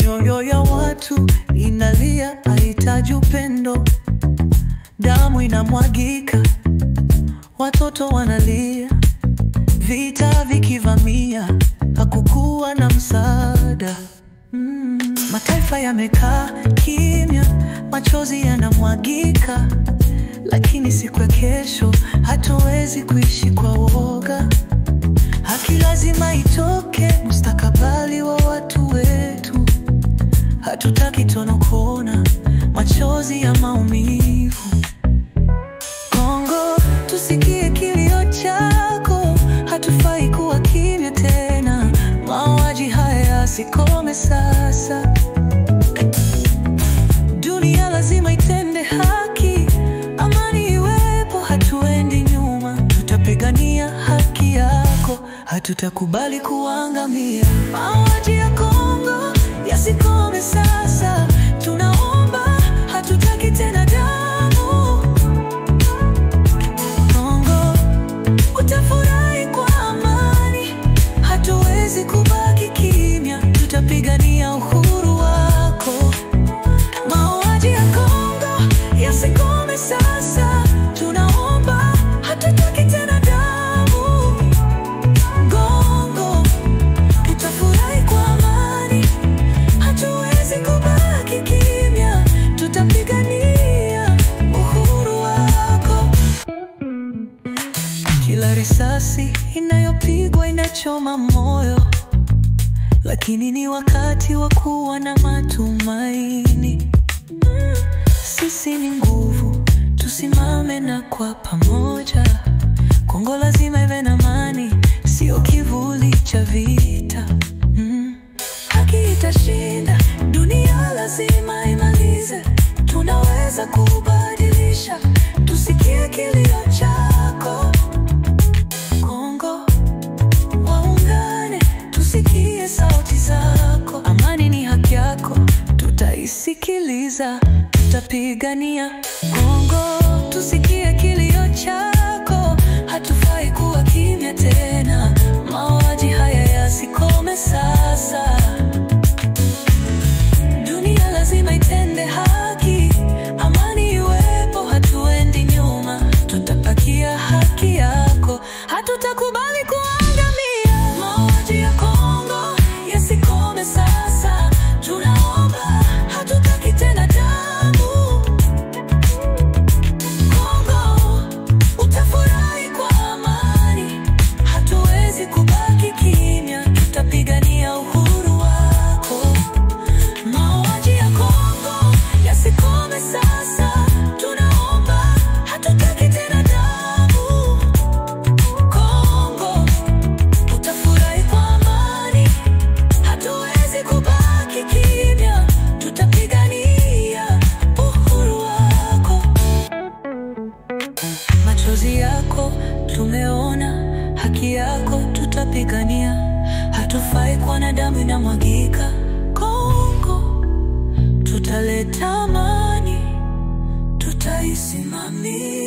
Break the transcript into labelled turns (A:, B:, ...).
A: Mioyo ya watu inalia, haitaji upendo. Damu inamwagika, watoto wanalia. Vita vikivamia, hakukuwa na msaada. Mataifa yamekaa kimya, machozi yanamwagika. Lakini siku ya kesho hatuwezi kuishi kwa woga. Haki lazima itoke, mustakabali wa watu wetu. Hatutaki tena kuona machozi ya maumivu. Kongo, tusikie kilio chako, hatufai kuwa kimya tena. Mauaji haya yasikome sasa. Dunia lazima itende haki, amani iwepo, hatuendi nyuma. Tutapigania haki yako, hatutakubali kuangamia. Mauaji ya Kongo yasikome sasa. Tunaomba, hatutaki tena damu. Kongo, utafurahi kwa amani, hatuwezi kubaki kimya. Tutapigania uhuru wako. Mauaji ya Kongo yasikome sasa. Tunaomba, hatutaki tena damu. Kongo, utafurahi kwa amani, hatuwezi kubaki kimya. Tutapigania uhuru wako. Kila risasi inayopigwa inachoma moyo, lakini ni wakati wa kuwa na matumaini. Sisi ni nguvu, tusimame na kwa pamoja. Kongo lazima iwe na amani, sio kivuli cha vita. Haki itashinda, dunia lazima imalize. Tunaweza kubadilisha, tusikie kilio chako. Kongo, waungane, tusikie sauti zako. Amani ni haki yako, tutaisikiliza, tutapigania. Kongo, tusikie kilio chako, hatufai kuwa kimya tena. Mauaji haya yasikome sasa. Dunia lazima itende haki, amani iwepo, hatuendi nyuma. Tutapakia haki yako, hatutakubali kuangamia. Mauaji ya Kongo yasikome sasa. Tunaomba, hatutaki tena damu. Kongo, utafurahi kwa amani, hatuwezi kubaki kimya. Tutapigania uhuru wako. Mauaji ya Kongo yasikome sasa. Tunaomba, hatutaki tena damu. Kongo, utafurahi kwa amani, hatuwezi kubaki kimya. Tutapigania uhuru wako. Machozi yako tumeona, haki yako tutapigania. Hatufai kuona damu inamwagika. Kongo, tutaleta amani, tutaisimamia.